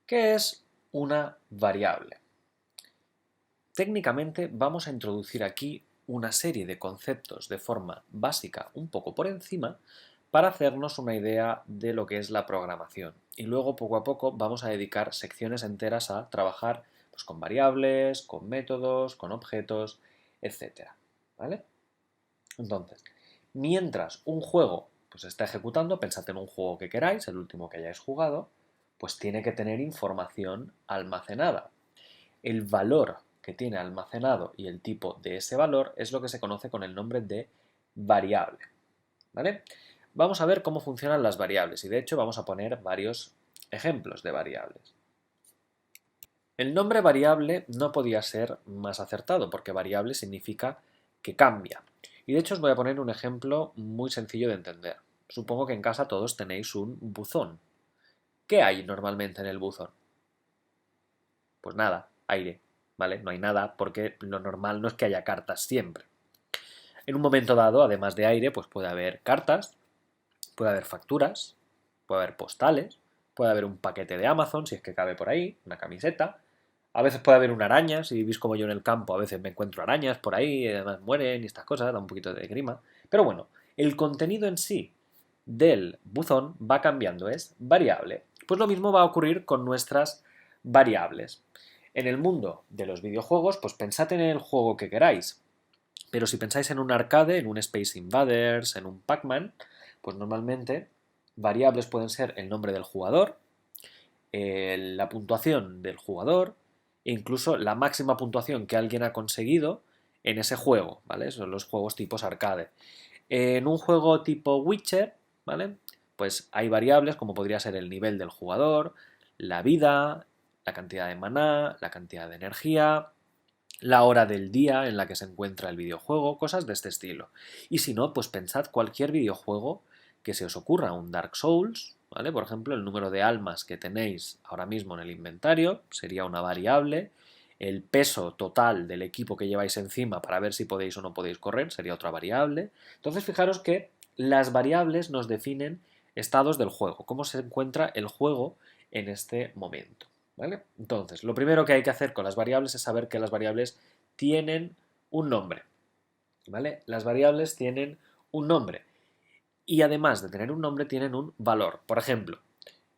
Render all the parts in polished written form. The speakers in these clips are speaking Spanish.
¿Qué es una variable? Técnicamente vamos a introducir aquí una serie de conceptos de forma básica, un poco por encima, para hacernos una idea de lo que es la programación. Y luego, poco a poco, vamos a dedicar secciones enteras a trabajar pues, con variables, con métodos, con objetos, etcétera. ¿Vale? Entonces, mientras un juego pues, está ejecutando, pensad en un juego que queráis, el último que hayáis jugado, pues tiene que tener información almacenada. El valor que tiene almacenado y el tipo de ese valor es lo que se conoce con el nombre de variable. ¿Vale? Vamos a ver cómo funcionan las variables y de hecho vamos a poner varios ejemplos de variables. El nombre variable no podía ser más acertado porque variable significa que cambia. Y de hecho os voy a poner un ejemplo muy sencillo de entender. Supongo que en casa todos tenéis un buzón. ¿Qué hay normalmente en el buzón? Pues nada, aire, ¿vale? No hay nada porque lo normal no es que haya cartas siempre. En un momento dado, además de aire, pues puede haber cartas, puede haber facturas, puede haber postales, puede haber un paquete de Amazon, si es que cabe por ahí, una camiseta. A veces puede haber una araña, si vivís como yo en el campo, a veces me encuentro arañas por ahí, y además mueren y estas cosas, da un poquito de grima. Pero bueno, el contenido en sí del buzón va cambiando, es variable. Pues lo mismo va a ocurrir con nuestras variables. En el mundo de los videojuegos, pues pensad en el juego que queráis. Pero si pensáis en un arcade, en un Space Invaders, en un Pac-Man, pues normalmente variables pueden ser el nombre del jugador, la puntuación del jugador e incluso la máxima puntuación que alguien ha conseguido en ese juego, ¿vale? Son los juegos tipos arcade. En un juego tipo Witcher, ¿vale? Pues hay variables como podría ser el nivel del jugador, la vida, la cantidad de maná, la cantidad de energía, la hora del día en la que se encuentra el videojuego, cosas de este estilo. Y si no, pues pensad cualquier videojuego que se os ocurra, un Dark Souls, ¿vale? Por ejemplo, el número de almas que tenéis ahora mismo en el inventario sería una variable, el peso total del equipo que lleváis encima para ver si podéis o no podéis correr sería otra variable. Entonces, fijaros que las variables nos definen estados del juego, cómo se encuentra el juego en este momento. ¿Vale? Entonces, lo primero que hay que hacer con las variables es saber que las variables tienen un nombre. ¿Vale? Las variables tienen un nombre y además de tener un nombre tienen un valor. Por ejemplo,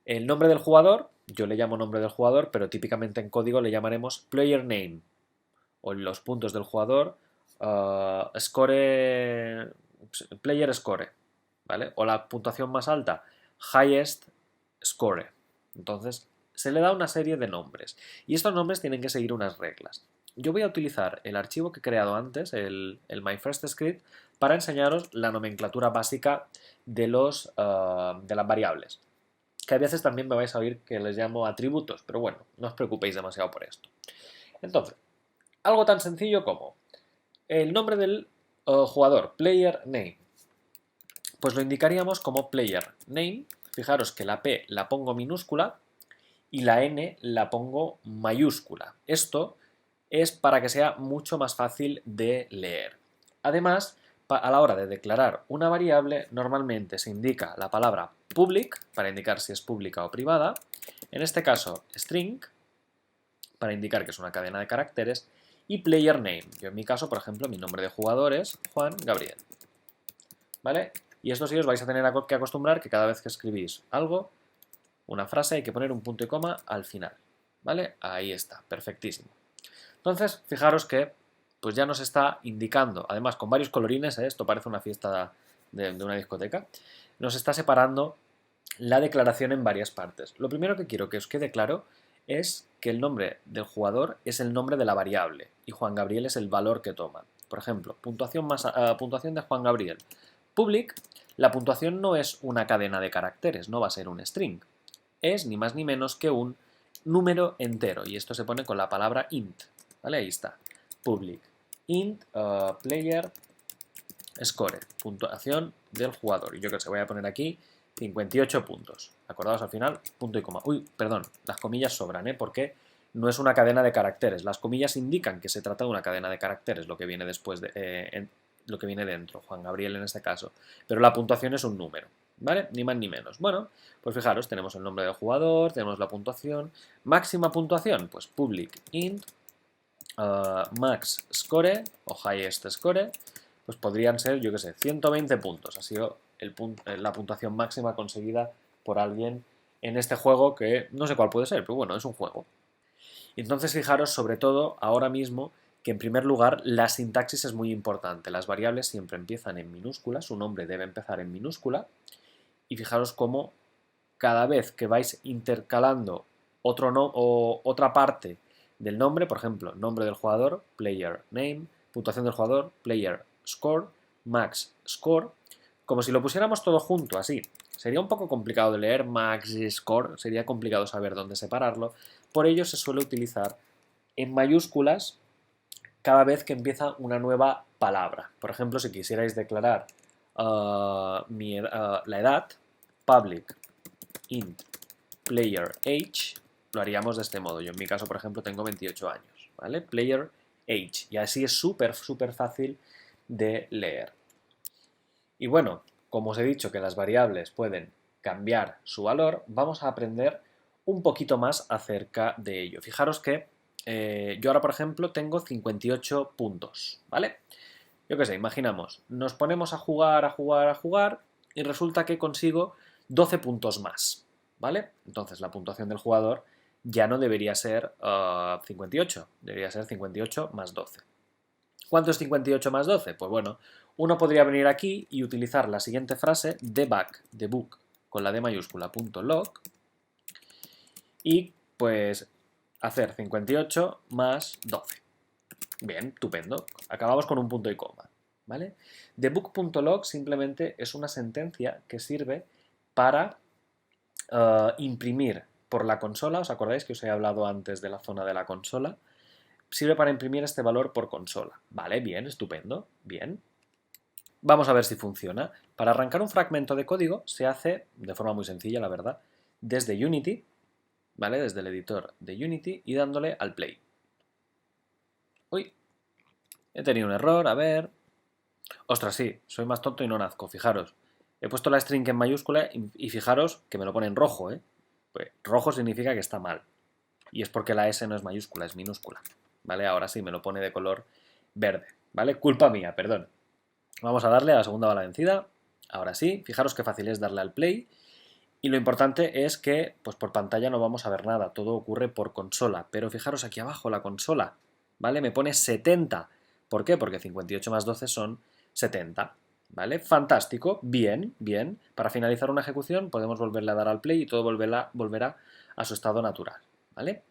el nombre del jugador, yo le llamo nombre del jugador, pero típicamente en código le llamaremos player name o en los puntos del jugador score, player score, ¿vale? O la puntuación más alta, highest score. Entonces, se le da una serie de nombres y estos nombres tienen que seguir unas reglas. Yo voy a utilizar el archivo que he creado antes, el MyFirstScript, para enseñaros la nomenclatura básica de las variables. Que a veces también me vais a oír que les llamo atributos, pero bueno, no os preocupéis demasiado por esto. Entonces, algo tan sencillo como el nombre del jugador, player name, pues lo indicaríamos como player name. Fijaros que la P la pongo minúscula y la N la pongo mayúscula. Esto es para que sea mucho más fácil de leer. Además, a la hora de declarar una variable, normalmente se indica la palabra public para indicar si es pública o privada, en este caso string para indicar que es una cadena de caracteres y player name. Yo en mi caso, por ejemplo, mi nombre de jugador es Juan Gabriel. ¿Vale? Y esto sí os vais a tener que acostumbrar que cada vez que escribís algo, una frase, hay que poner un punto y coma al final. ¿Vale? Ahí está, perfectísimo. Entonces, fijaros que pues ya nos está indicando, además con varios colorines, esto parece una fiesta de una discoteca, nos está separando la declaración en varias partes. Lo primero que quiero que os quede claro es que el nombre del jugador es el nombre de la variable y Juan Gabriel es el valor que toma. Por ejemplo, puntuación de Juan Gabriel. Public, la puntuación no es una cadena de caracteres, no va a ser un string. Es ni más ni menos que un número entero y esto se pone con la palabra int. ¿Vale? Ahí está. Public. Int player score. Puntuación del jugador. Y yo que sé, voy a poner aquí 58 puntos. Acordaos al final, punto y coma. Uy, perdón, las comillas sobran, porque no es una cadena de caracteres. Las comillas indican que se trata de una cadena de caracteres, lo que viene después de, lo que viene dentro, Juan Gabriel en este caso. Pero la puntuación es un número. ¿vale? Ni más ni menos. Bueno, pues fijaros, tenemos el nombre del jugador, tenemos la puntuación. Máxima puntuación, pues public int max score o highest score, pues podrían ser, yo qué sé, 120 puntos. Ha sido la puntuación máxima conseguida por alguien en este juego que no sé cuál puede ser, pero bueno, es un juego. Entonces fijaros sobre todo ahora mismo que en primer lugar la sintaxis es muy importante. Las variables siempre empiezan en minúscula, su nombre debe empezar en minúscula y fijaros cómo cada vez que vais intercalando otra parte del nombre, por ejemplo, nombre del jugador, player name, puntuación del jugador, player score, max score, como si lo pusiéramos todo junto, así. Sería un poco complicado de leer, max score, sería complicado saber dónde separarlo, por ello se suele utilizar en mayúsculas cada vez que empieza una nueva palabra. Por ejemplo, si quisierais declarar la edad, public int player age, lo haríamos de este modo. Yo en mi caso, por ejemplo, tengo 28 años, ¿vale? Player age. Y así es súper fácil de leer. Y bueno, como os he dicho que las variables pueden cambiar su valor, vamos a aprender un poquito más acerca de ello. Fijaros que yo ahora, por ejemplo, tengo 58 puntos, ¿vale? Yo qué sé, imaginamos, nos ponemos a jugar y resulta que consigo 12 puntos más, ¿vale? Entonces la puntuación del jugador ya no debería ser 58, debería ser 58 más 12. ¿Cuánto es 58 más 12? Pues bueno, uno podría venir aquí y utilizar la siguiente frase, debug, con la D mayúscula, .log, y pues hacer 58 más 12. Bien, estupendo. Acabamos con un punto y coma, ¿vale? Debug.log simplemente es una sentencia que sirve para imprimir por la consola. ¿Os acordáis que os he hablado antes de la zona de la consola? Sirve para imprimir este valor por consola. Vale, bien, estupendo, bien. Vamos a ver si funciona. Para arrancar un fragmento de código se hace de forma muy sencilla, la verdad, desde Unity, ¿vale? Desde el editor de Unity y dándole al play. Uy, he tenido un error, a ver. Ostras, sí, soy más tonto y no nazco, fijaros. He puesto la string en mayúscula y fijaros que me lo pone en rojo, ¿eh? Pues rojo significa que está mal. Y es porque la S no es mayúscula, es minúscula. ¿Vale? Ahora sí me lo pone de color verde. ¿Vale? Culpa mía, perdón. Vamos a darle a la segunda bala vencida. Ahora sí, fijaros qué fácil es darle al play. Y lo importante es que, pues por pantalla no vamos a ver nada, todo ocurre por consola. Pero fijaros aquí abajo, la consola, ¿vale? Me pone 70. ¿Por qué? Porque 58 más 12 son 70, ¿vale? Fantástico, bien, bien. Para finalizar una ejecución podemos volverle a dar al play y todo volverá a su estado natural, ¿vale?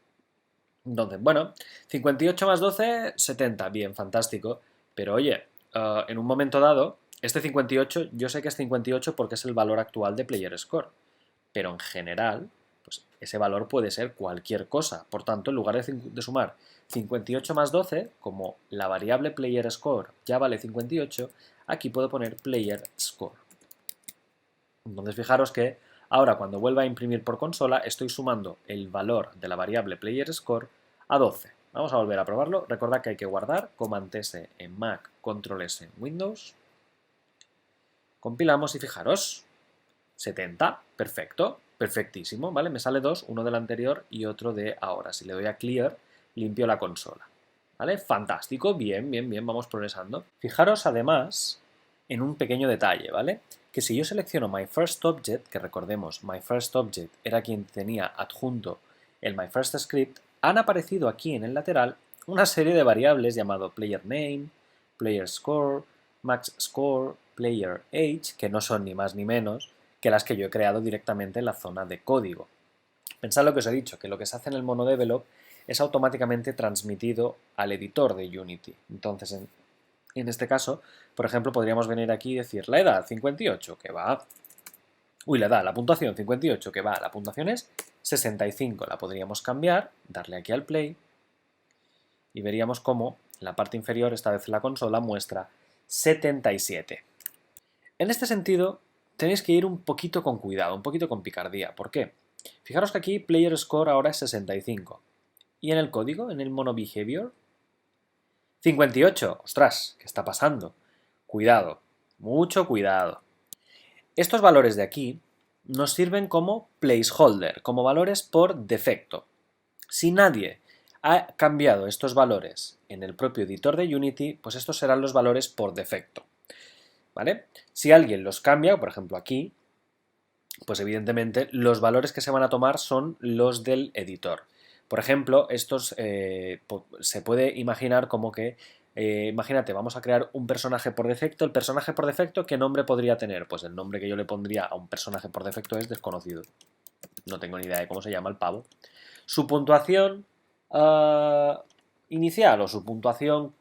Entonces, bueno, 58 más 12, 70, bien, fantástico. Pero oye, en un momento dado, este 58, yo sé que es 58 porque es el valor actual de Player Score, pero en general, pues ese valor puede ser cualquier cosa. Por tanto, en lugar de sumar 58 más 12, como la variable Player Score ya vale 58, aquí puedo poner Player Score. Entonces, fijaros que ahora cuando vuelva a imprimir por consola, estoy sumando el valor de la variable Player Score a 12. Vamos a volver a probarlo. Recordad que hay que guardar Command S en Mac, Control S en Windows. Compilamos y fijaros, 70, perfecto, perfectísimo, ¿vale? Me sale dos, uno del anterior y otro de ahora. Si le doy a Clear, limpio la consola, ¿vale? Fantástico, bien, bien, bien, vamos progresando. Fijaros además en un pequeño detalle, ¿vale? Que si yo selecciono MyFirstObject, que recordemos, MyFirstObject era quien tenía adjunto el MyFirstScript, han aparecido aquí en el lateral una serie de variables llamado PlayerName, PlayerScore, MaxScore, PlayerAge, que no son ni más ni menos que las que yo he creado directamente en la zona de código. Pensad lo que os he dicho, que lo que se hace en el MonoDevelop es automáticamente transmitido al editor de Unity. Entonces, en este caso, por ejemplo, podríamos venir aquí y decir la edad 58, que va. Uy, la edad, la puntuación 58, que va. La puntuación es 65. La podríamos cambiar, darle aquí al play y veríamos cómo la parte inferior, esta vez la consola, muestra 77. En este sentido, tenéis que ir un poquito con cuidado, un poquito con picardía. ¿Por qué? Fijaros que aquí Player Score ahora es 65. ¿Y en el código, en el MonoBehavior? 58. ¡Ostras! ¿Qué está pasando? Cuidado, mucho cuidado. Estos valores de aquí nos sirven como placeholder, como valores por defecto. Si nadie ha cambiado estos valores en el propio editor de Unity, pues estos serán los valores por defecto, ¿vale? Si alguien los cambia, por ejemplo aquí, pues evidentemente los valores que se van a tomar son los del editor. Por ejemplo, estos se puede imaginar como que, imagínate, vamos a crear un personaje por defecto. El personaje por defecto, ¿qué nombre podría tener? Pues el nombre que yo le pondría a un personaje por defecto es desconocido. No tengo ni idea de cómo se llama el pavo. Su puntuación inicial o su puntuación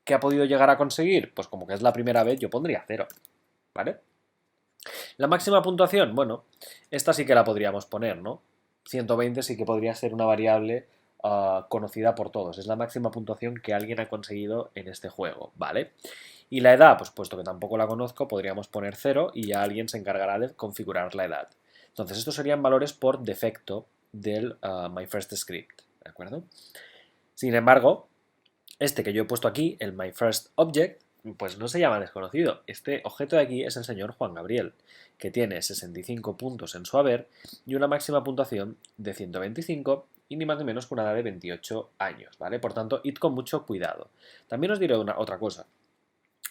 que ha podido llegar a conseguir, pues como que es la primera vez, yo pondría 0, ¿vale? La máxima puntuación, bueno, esta sí que la podríamos poner, ¿no? 120 sí que podría ser una variable conocida por todos. Es la máxima puntuación que alguien ha conseguido en este juego, ¿vale? Y la edad, pues puesto que tampoco la conozco, podríamos poner 0 y ya alguien se encargará de configurar la edad. Entonces, estos serían valores por defecto del MyFirstScript, ¿de acuerdo? Sin embargo, este que yo he puesto aquí, el MyFirstObject, pues no se llama desconocido. Este objeto de aquí es el señor Juan Gabriel, que tiene 65 puntos en su haber y una máxima puntuación de 125 y ni más ni menos que una edad de 28 años, ¿vale? Por tanto, id con mucho cuidado. También os diré otra cosa.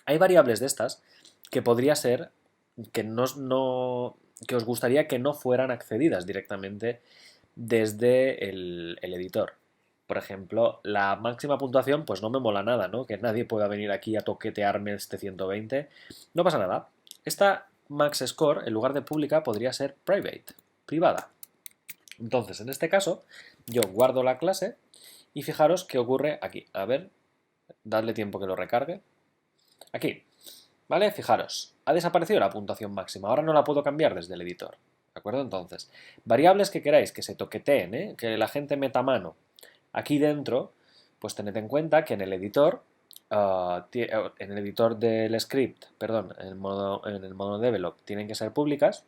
Hay variables de estas que podría ser que, que os gustaría que no fueran accedidas directamente desde el editor. Por ejemplo, la máxima puntuación, pues no me mola nada, ¿no? Que nadie pueda venir aquí a toquetearme este 120. No pasa nada. Esta max score, en lugar de pública, podría ser private, privada. Entonces, en este caso, yo guardo la clase y fijaros qué ocurre aquí. A ver, dadle tiempo que lo recargue. Aquí, ¿vale? Fijaros, ha desaparecido la puntuación máxima. Ahora no la puedo cambiar desde el editor. ¿De acuerdo? Entonces, variables que queráis que se toqueteen, que la gente meta mano aquí dentro, pues tened en cuenta que en el editor, del script, perdón, en el modo develop, tienen que ser públicas.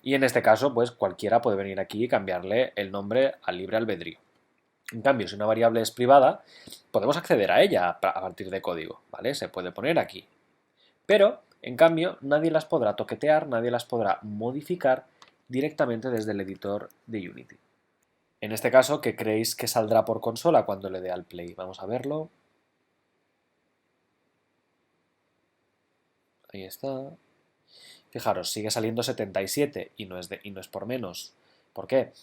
Y en este caso, pues cualquiera puede venir aquí y cambiarle el nombre al libre albedrío. En cambio, si una variable es privada, podemos acceder a ella a partir de código, ¿vale? Se puede poner aquí. Pero, en cambio, nadie las podrá toquetear, nadie las podrá modificar directamente desde el editor de Unity. En este caso, ¿qué creéis que saldrá por consola cuando le dé al play? Vamos a verlo. Ahí está. Fijaros, sigue saliendo 77 y no es por menos. ¿Por qué?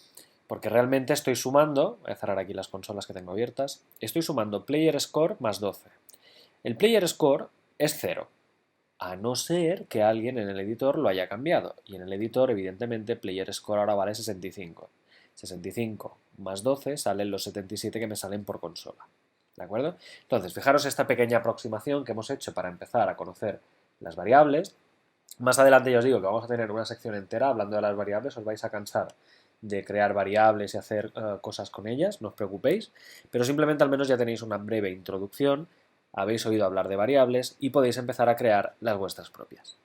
Porque realmente estoy sumando, voy a cerrar aquí las consolas que tengo abiertas, estoy sumando player score más 12. El player score es 0, a no ser que alguien en el editor lo haya cambiado. Y en el editor, evidentemente, player score ahora vale 65. 65 más 12 salen los 77 que me salen por consola. ¿De acuerdo? Entonces, fijaros esta pequeña aproximación que hemos hecho para empezar a conocer las variables. Más adelante ya os digo que vamos a tener una sección entera hablando de las variables, os vais a cansar de crear variables y hacer cosas con ellas, no os preocupéis, pero simplemente al menos ya tenéis una breve introducción, habéis oído hablar de variables y podéis empezar a crear las vuestras propias.